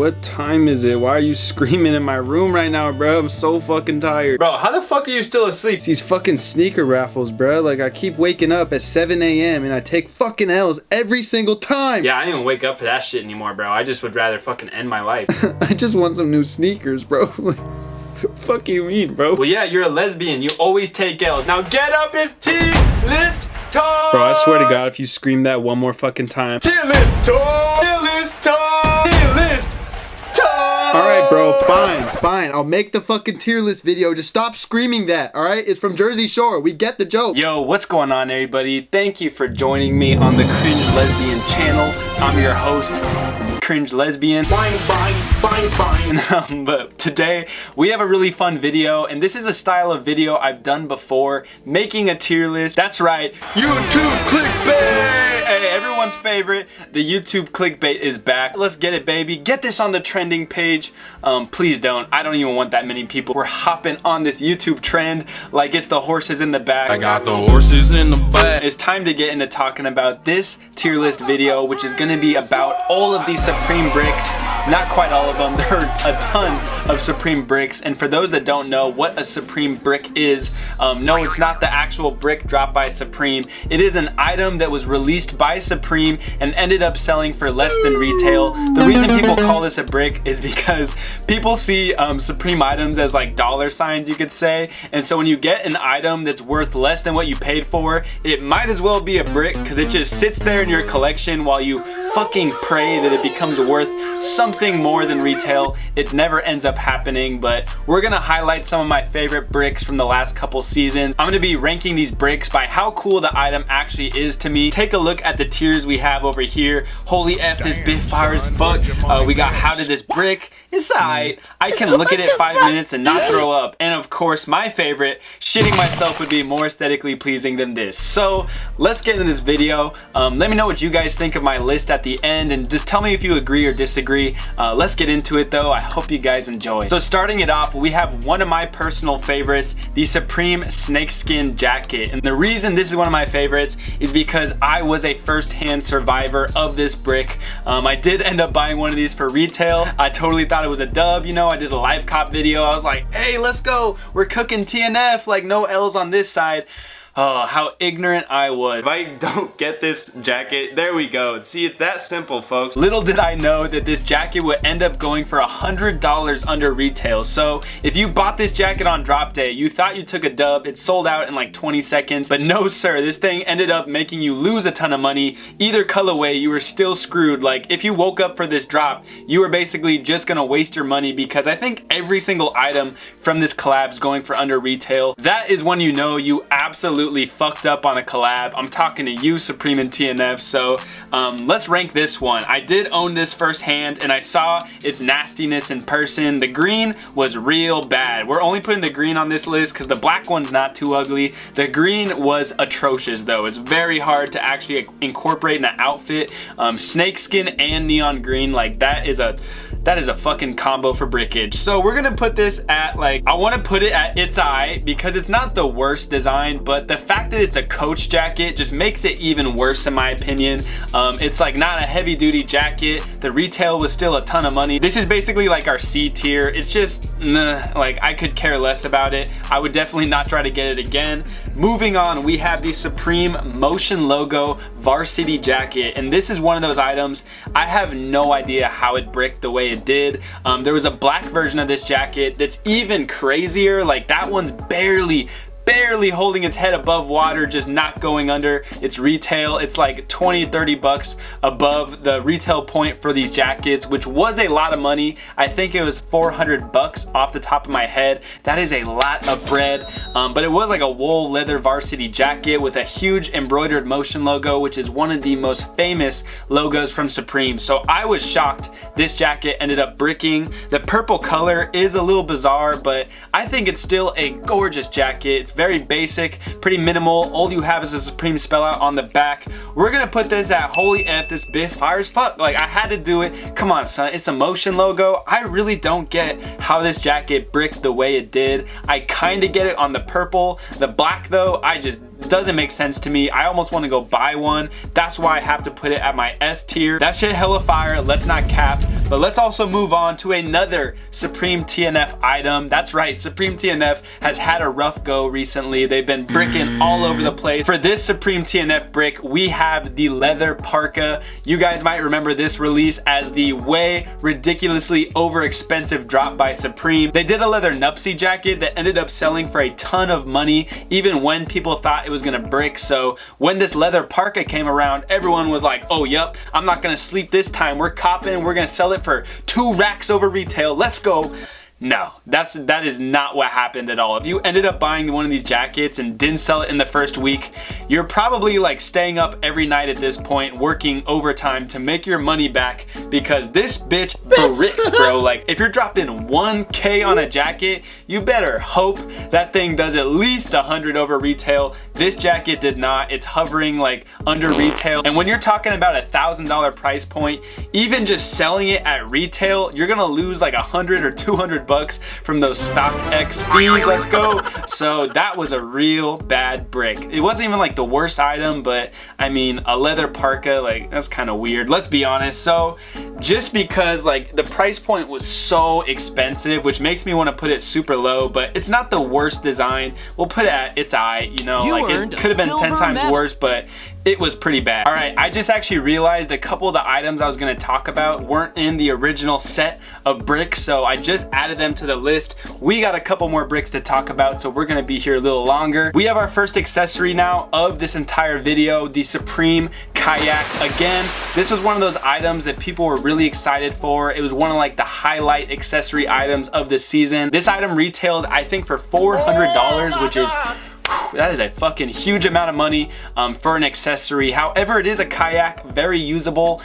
what time is it? Why are you screaming in my room right now, bro? I'm so fucking tired. Bro, how the fuck are you still asleep? It's these fucking sneaker raffles, bro. Like, I keep waking up at 7 a.m. and I take fucking L's every single time. Yeah, I don't even wake up for that shit anymore, bro. I just would rather fucking end my life. I just want some new sneakers, bro. Fuck you mean, bro? Well, yeah, you're a lesbian. You always take L's. Now get up, it's tier list time. Bro, I swear to God, if you scream that one more fucking time. Tier list time. Tier list time. Tier list time. Alright, bro, fine. I'll make the fucking tier list video. Just stop screaming that, alright? It's from Jersey Shore. We get the joke. Yo, what's going on, everybody? Thank you for joining me on the Cringe Lesbian channel. I'm your host, Cringe Lesbian. Fine. But today we have a really fun video, and this is a style of video I've done before, making a tier list. That's right, YouTube clickbait. Hey, everyone's favorite, the YouTube clickbait is back. Let's get it, baby. Get this on the trending page. Please don't. I don't even want that many people. We're hopping on this YouTube trend like it's the horses in the back. I got the horses in the back. It's time to get into talking about this tier list video, which is gonna be about all of these Supreme bricks. Not quite all of them. There are a ton of Supreme bricks, and for those that don't know what a Supreme brick is, no, it's not the actual brick dropped by Supreme. It is an item that was released by Supreme and ended up selling for less than retail. The reason people call this a brick is because people see Supreme items as like dollar signs, you could say, and so when you get an item that's worth less than what you paid for, it might as well be a brick because it just sits there in your collection while you fucking pray that it becomes worth something more than retail. It never ends up happening, but we're gonna highlight some of my favorite bricks from the last couple seasons. I'm gonna be ranking these bricks by how cool the item actually is to me. Take a look at the tiers we have over here. Holy F, this bit fire as fuck. We got how did this brick? It's alright. I can look at it 5 minutes and not throw up. And of course, my favorite, shitting myself would be more aesthetically pleasing than this. So let's get into this video. Let me know what you guys think of my list at the end, and just tell me if you agree or disagree. Let's get into it though. I hope you guys enjoy. So starting it off, we have one of my personal favorites, the Supreme Snakeskin jacket. And the reason this is one of my favorites is because I was a first-hand survivor of this brick. I did end up buying one of these for retail. I totally thought it was a dub, you know. I did a live cop video. I was like, hey, let's go. We're cooking TNF, like no L's on this side. Oh, how ignorant I was. If I don't get this jacket, there we go. See, it's that simple, folks. Little did I know that this jacket would end up going for $100 under retail. So if you bought this jacket on drop day, you thought you took a dub, it sold out in like 20 seconds. But no, sir, this thing ended up making you lose a ton of money. Either colorway, you were still screwed. Like, if you woke up for this drop, you were basically just gonna waste your money, because I think every single item from this collab is going for under retail. That is when you know you absolutely fucked up on a collab. I'm talking to you, Supreme and TNF. So let's rank this one. I did own this firsthand, and I saw its nastiness in person. The green was real bad. We're only putting the green on this list because the black one's not too ugly. The green was atrocious though. It's very hard to actually incorporate in an outfit. Snakeskin and neon green, like that is a fucking combo for brickage. So we're gonna put this at, like, I want to put it at its eye because it's not the worst design, but the fact that it's a Coach jacket just makes it even worse in my opinion. It's like not a heavy duty jacket. The retail was still a ton of money. This is basically like our C tier. It's just like I could care less about it. I would definitely not try to get it again. Moving on, we have the Supreme Motion Logo Varsity jacket, and this is one of those items I have no idea how it bricked the way it did. There was a black version of this jacket that's even crazier. Like, that one's barely holding its head above water, just not going under. It's retail. It's like 20-30 bucks above the retail point for these jackets, which was a lot of money. I think it was 400 bucks off the top of my head. That is a lot of bread, but it was like a wool leather varsity jacket with a huge embroidered motion logo, which is one of the most famous logos from Supreme. So I was shocked this jacket ended up bricking. The purple color is a little bizarre, but I think it's still a gorgeous jacket. It's very basic, pretty minimal. All you have is a Supreme spell out on the back. We're gonna put this at holy F, this bit fire as fuck. Like, I had to do it. Come on, son, it's a motion logo. I really don't get how this jacket bricked the way it did. I kind of get it on the purple. The black though, doesn't make sense to me. I almost want to go buy one. That's why I have to put it at my S tier. That shit hella fire, let's not cap. But let's also move on to another Supreme TNF item. That's right, Supreme TNF has had a rough go recently. They've been bricking all over the place. For this Supreme TNF brick, we have the leather parka. You guys might remember this release as the way ridiculously over expensive drop by Supreme. They did a leather nupsy jacket that ended up selling for a ton of money, even when people thought it was gonna brick. So when this leather parka came around, everyone was like, oh yep, I'm not gonna sleep this time. We're copping, we're gonna sell it for 2 racks over retail. Let's go. No, that is not what happened at all. If you ended up buying one of these jackets and didn't sell it in the first week, you're probably like staying up every night at this point, working overtime to make your money back, because this bitch bricks, bro. Like, if you're dropping 1K on a jacket, you better hope that thing does at least 100 over retail. This jacket did not. It's hovering like under retail. And when you're talking about $1,000 price point, even just selling it at retail, you're gonna lose like 100 or 200 bucks from those StockX fees. Let's go. So that was a real bad brick. It wasn't even like the worst item, but I mean, a leather parka, like, that's kind of weird, let's be honest. So just because like the price point was so expensive, which makes me want to put it super low, but it's not the worst design. We'll put it at its eye, you know, like it could have been 10 times worse, but it was pretty bad. All right, I just actually realized a couple of the items I was gonna talk about weren't in the original set of bricks, so I just added them to the list. We got a couple more bricks to talk about, so we're gonna be here a little longer. We have our first accessory now of this entire video, the Supreme kayak. Again, this was one of those items that people were really excited for. It was one of like the highlight accessory items of the season. This item retailed, I think, for $400, which is, that is a fucking huge amount of money for an accessory. However, it is a kayak, very usable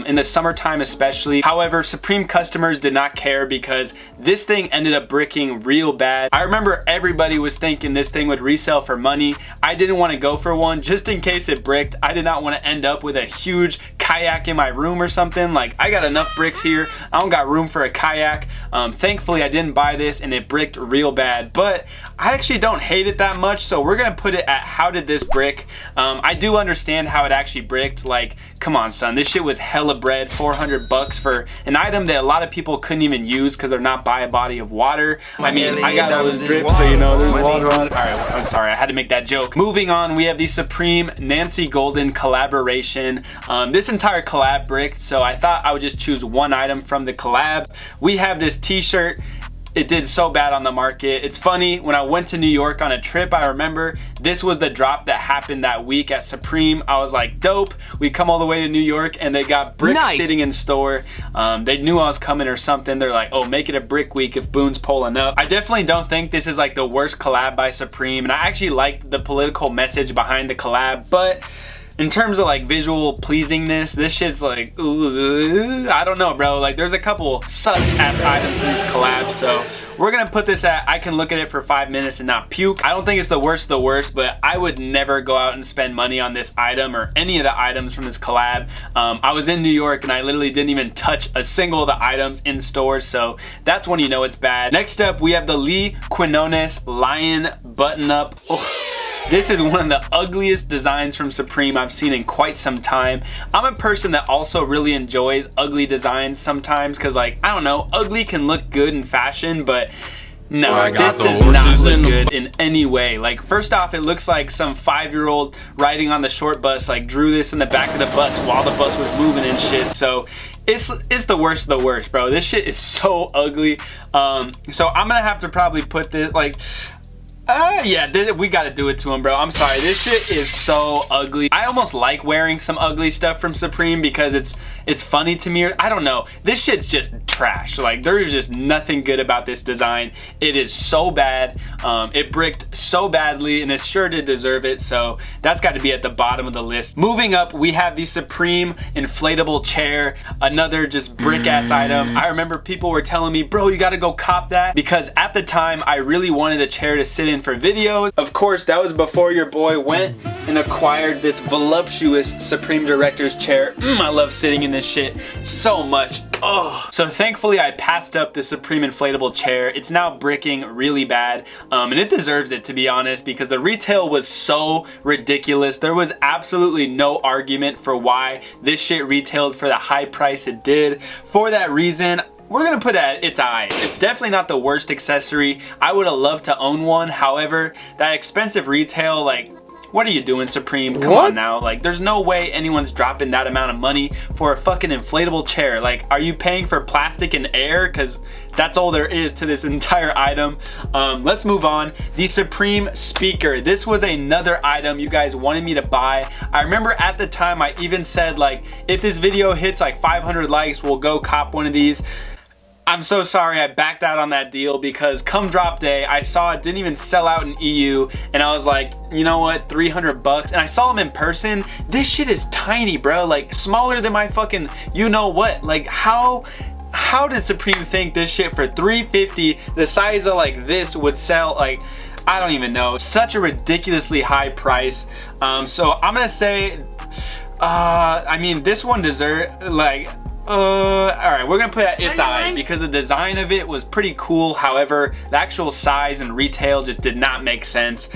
in the summertime especially. However, Supreme customers did not care because this thing ended up bricking real bad. I remember everybody was thinking this thing would resell for money. I didn't want to go for one just in case it bricked. I did not want to end up with a huge kayak in my room or something. Like, I got enough bricks here. I don't got room for a kayak. Thankfully, I didn't buy this and it bricked real bad, but I actually don't hate it that much. So we're gonna put it at how did this brick. I do understand how it actually bricked. Like, come on son, this shit was hella bread. 400 bucks for an item that a lot of people couldn't even use because they're not by a body of water. I mean, I got all this drip, so you know there's water on. All right, I'm sorry, I had to make that joke. Moving on, we have the Supreme Nancy Golden collaboration. This entire collab bricked, so I thought I would just choose one item from the collab. We have this t-shirt. It did so bad on the market. It's funny, when I went to New York on a trip, I remember this was the drop that happened that week at Supreme. I was like, dope. We come all the way to New York and they got bricks sitting in store. They knew I was coming or something. They're like, oh, make it a brick week if Boone's pulling up. I definitely don't think this is like the worst collab by Supreme, and I actually liked the political message behind the collab, but in terms of like visual pleasingness, this shit's like, ooh, I don't know, bro. Like, there's a couple sus ass items in these collabs, so we're gonna put this at, I can look at it for 5 minutes and not puke. I don't think it's the worst of the worst, but I would never go out and spend money on this item or any of the items from this collab. I was in New York and I literally didn't even touch a single of the items in stores, so that's when you know it's bad. Next up, we have the Lee Quinones Lion Button Up. Oh. This is one of the ugliest designs from Supreme I've seen in quite some time. I'm a person that also really enjoys ugly designs sometimes because, like, I don't know, ugly can look good in fashion, but no, this does not look good in any way. Like, first off, it looks like some 5-year-old riding on the short bus, like, drew this in the back of the bus while the bus was moving and shit. So it's the worst of the worst, bro. This shit is so ugly. So I'm gonna have to probably put this, like, yeah, we gotta do it to him, bro. I'm sorry, this shit is so ugly. I almost like wearing some ugly stuff from Supreme because it's funny to me. I don't know, this shit's just trash. Like, there is just nothing good about this design. It is so bad. It bricked so badly, and it sure did deserve it, so that's got to be at the bottom of the list. Moving up, we have the Supreme inflatable chair, another just brick ass item. I remember people were telling me, bro, you gotta go cop that, because at the time I really wanted a chair to sit in for videos. Of course, that was before your boy went and acquired this voluptuous Supreme Director's chair. I love sitting in this shit so much. Oh. So thankfully I passed up the Supreme inflatable chair. It's now bricking really bad, and it deserves it, to be honest, because the retail was so ridiculous. There was absolutely no argument for why this shit retailed for the high price it did. For that reason, we're gonna put it at its eye. It's definitely not the worst accessory. I would have loved to own one. However, that expensive retail, like, what are you doing, Supreme? Come on now. Like, there's no way anyone's dropping that amount of money for a fucking inflatable chair. Like, are you paying for plastic and air? Because that's all there is to this entire item. Let's move on. The Supreme speaker. This was another item you guys wanted me to buy. I remember at the time I even said, like, if this video hits like 500 likes, we'll go cop one of these. I'm so sorry I backed out on that deal because come drop day, I saw it didn't even sell out in EU, and I was like, you know what, 300 bucks. And I saw them in person. This shit is tiny, bro. Like, smaller than my fucking you know what. Like, how did Supreme think this shit for $350, the size of like this, would sell? Like, I don't even know. Such a ridiculously high price. So I'm gonna say, I mean, this one deserves, like, all right, we're gonna put it at its eye because the design of it was pretty cool. However, the actual size and retail just did not make sense.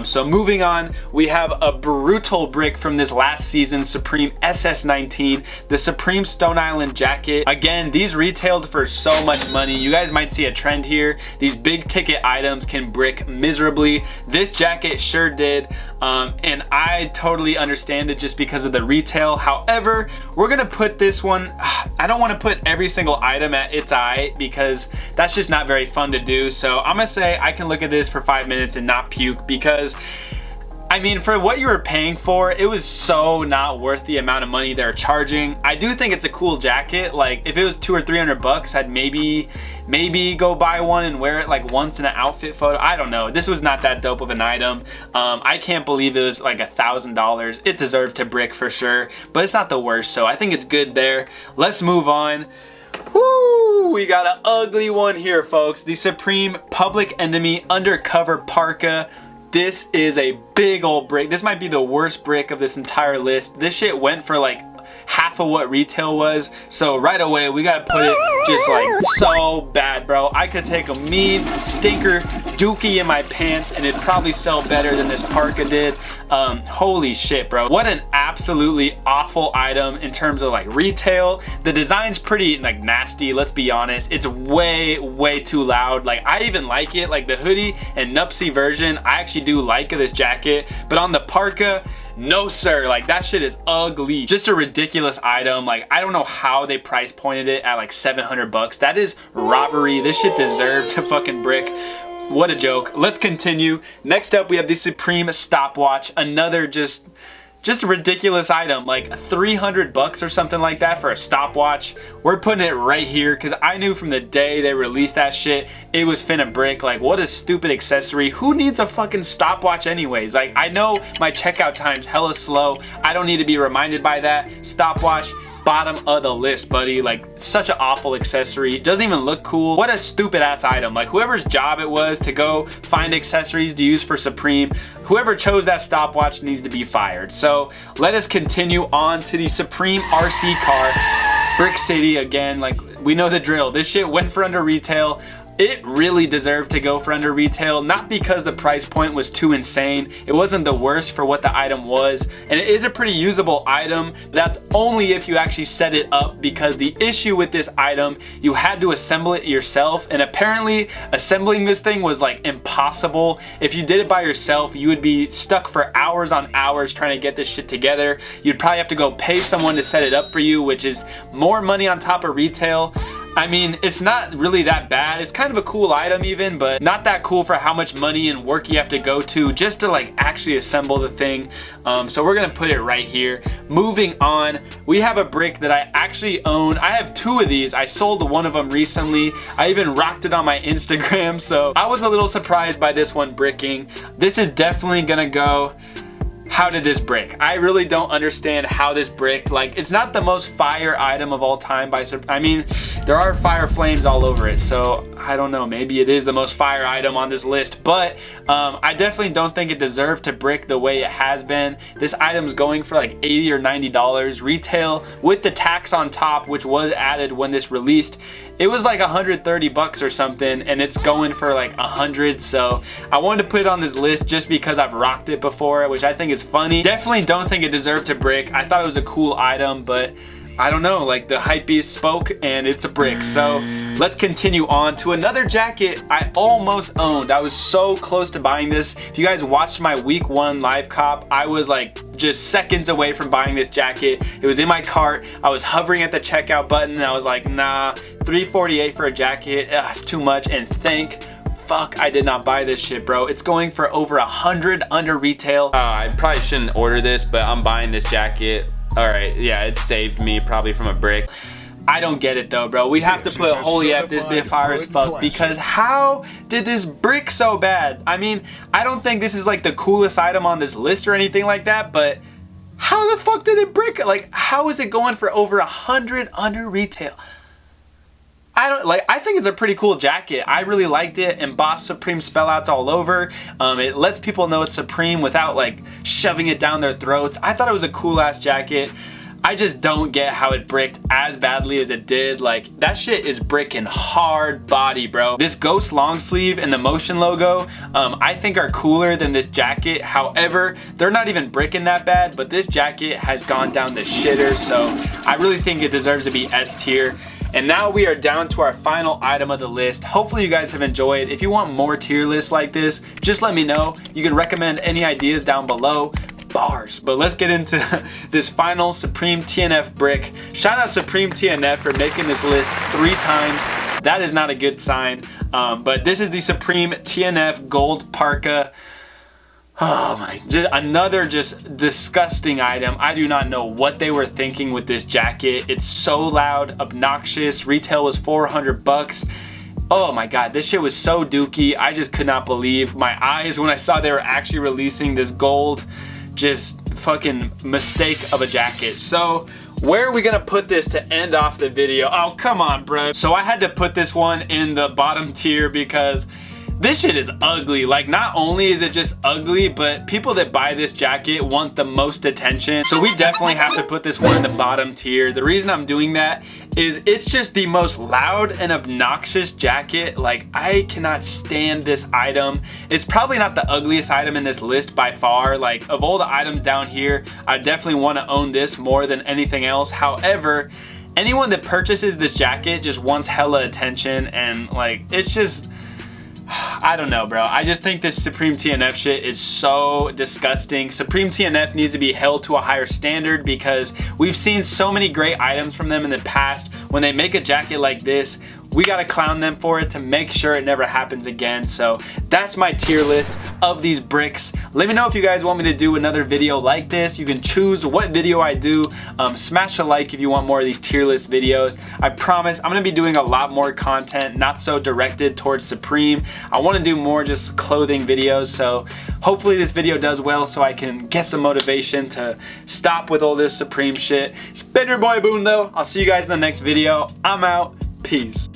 So moving on, we have a brutal brick from this last season's Supreme SS19, the Supreme Stone Island jacket. Again, these retailed for so much money. You guys might see a trend here. These big ticket items can brick miserably. This jacket sure did, and I totally understand it just because of the retail. However, we're gonna put this one, I don't want to put every single item at its eye because that's just not very fun to do. So I'm gonna say I can look at this for 5 minutes and not puke because, I mean, for what you were paying for, it was so not worth the amount of money they're charging. I do think it's a cool jacket. Like, if it was 200 or 300 bucks, I'd maybe go buy one and wear it like once in an outfit photo. I don't know. This was not that dope of an item. I can't believe it was like $1,000. It deserved to brick for sure, but it's not the worst. So I think it's good there. Let's move on. Woo! We got an ugly one here, folks. The Supreme Public Enemy Undercover Parka. This is a big old brick. This might be the worst brick of this entire list. This shit went for like half of what retail was. So right away, we gotta put it just like so bad, bro. I could take a mean stinker dookie in my pants and it'd probably sell better than this parka did. Holy shit, bro. What an absolutely awful item in terms of like retail. The design's pretty like nasty, let's be honest. It's way too loud. Like, I even like it, like the hoodie and Nupsy version, I actually do like this jacket, but on the parka, no sir, like that shit is ugly. Just a ridiculous item. Like, I don't know how they price pointed it at like 700 bucks. That is robbery. This shit deserved to fucking brick. What a joke. Let's continue. Next up, we have the Supreme stopwatch. Another just a ridiculous item, like 300 bucks or something like that for a stopwatch. We're putting it right here because I knew from the day they released that shit, it was finna brick. Like, what a stupid accessory. Who needs a fucking stopwatch anyways? Like, I know my checkout time's hella slow. I don't need to be reminded by that. Stopwatch, bottom of the list, buddy. Like, such an awful accessory. Doesn't even look cool. What a stupid ass item. Like, whoever's job it was to go find accessories to use for Supreme, whoever chose that stopwatch needs to be fired. So let us continue on to the Supreme RC car. Brick City again. Like, we know the drill. This shit went for under retail. It really deserved to go for under retail, not because the price point was too insane. It wasn't the worst for what the item was, and it is a pretty usable item. That's only if you actually set it up, because the issue with this item, you had to assemble it yourself, and apparently assembling this thing was like impossible. If you did it by yourself, you would be stuck for hours on hours trying to get this shit together. You'd probably have to go pay someone to set it up for you, which is more money on top of retail. I mean, it's not really that bad. It's kind of a cool item even, but not that cool for how much money and work you have to go to just to like actually assemble the thing. So we're gonna put it right here. Moving on, we have a brick that I actually own. I have two of these. I sold one of them recently. I even rocked it on my Instagram, so I was a little surprised by this one bricking. This is definitely gonna go how did this brick? I really don't understand how this bricked. Like, it's not the most fire item of all time I mean, there are fire flames all over it, so I don't know, maybe it is the most fire item on this list, but I definitely don't think it deserved to brick the way it has been. This item's going for like $80 or $90 retail with the tax on top, which was added when this released. It was like 130 bucks or something, and it's going for like 100. So I wanted to put it on this list just because I've rocked it before, which I think is funny. Definitely don't think it deserved to brick. I thought it was a cool item, but I don't know, like the hype beast spoke and it's a brick. So let's continue on to another jacket I almost owned. I was so close to buying this. If you guys watched my week 1 live cop, I was like just seconds away from buying this jacket. It was in my cart. I was hovering at the checkout button and I was like, nah, $348 for a jacket, it's too much. And fuck, I did not buy this shit, bro. It's going for over 100 under retail. I probably shouldn't order this, but I'm buying this jacket. All right, yeah, it saved me probably from a brick. I don't get it though, bro. We have to put holy F this bit fire as fuck, because how did this brick so bad? I mean, I don't think this is like the coolest item on this list or anything like that, but how the fuck did it brick? Like, how is it going for over 100 under retail? I think it's a pretty cool jacket. I really liked it. Embossed Supreme spellouts all over. It lets people know it's Supreme without like shoving it down their throats. I thought it was a cool ass jacket. I just don't get how it bricked as badly as it did. Like, that shit is bricking hard body, bro. This ghost long sleeve and the motion logo, I think are cooler than this jacket. However, they're not even bricking that bad, but this jacket has gone down the shitter, so I really think it deserves to be S tier. And now we are down to our final item of the list. Hopefully you guys have enjoyed. If you want more tier lists like this, just let me know. You can recommend any ideas down below. Bars. But let's get into this final Supreme TNF brick. Shout out Supreme TNF for making this list 3 times. That is not a good sign. But this is the Supreme TNF Gold Parka. Oh my, another just disgusting item. I do not know what they were thinking with this jacket. It's so loud, obnoxious. Retail was 400 bucks. Oh my god, this shit was so dookie. I just could not believe my eyes when I saw they were actually releasing this gold, just fucking mistake of a jacket. So where are we gonna put this to end off the video? Oh, come on, bro. So I had to put this one in the bottom tier because this shit is ugly. Like, not only is it just ugly, but people that buy this jacket want the most attention. So we definitely have to put this one in the bottom tier. The reason I'm doing that is it's just the most loud and obnoxious jacket. Like, I cannot stand this item. It's probably not the ugliest item in this list by far. Like, of all the items down here, I definitely want to own this more than anything else. However, anyone that purchases this jacket just wants hella attention, and like, it's just, I don't know, bro. I just think this Supreme TNF shit is so disgusting. Supreme TNF needs to be held to a higher standard because we've seen so many great items from them in the past. When they make a jacket like this, we gotta clown them for it to make sure it never happens again. So that's my tier list of these bricks. Let me know if you guys want me to do another video like this. You can choose what video I do. Smash a like if you want more of these tier list videos. I promise I'm gonna be doing a lot more content, not so directed towards Supreme. I wanna do more just clothing videos, so hopefully this video does well so I can get some motivation to stop with all this Supreme shit. It's been your boy Boone though. I'll see you guys in the next video. I'm out. Peace.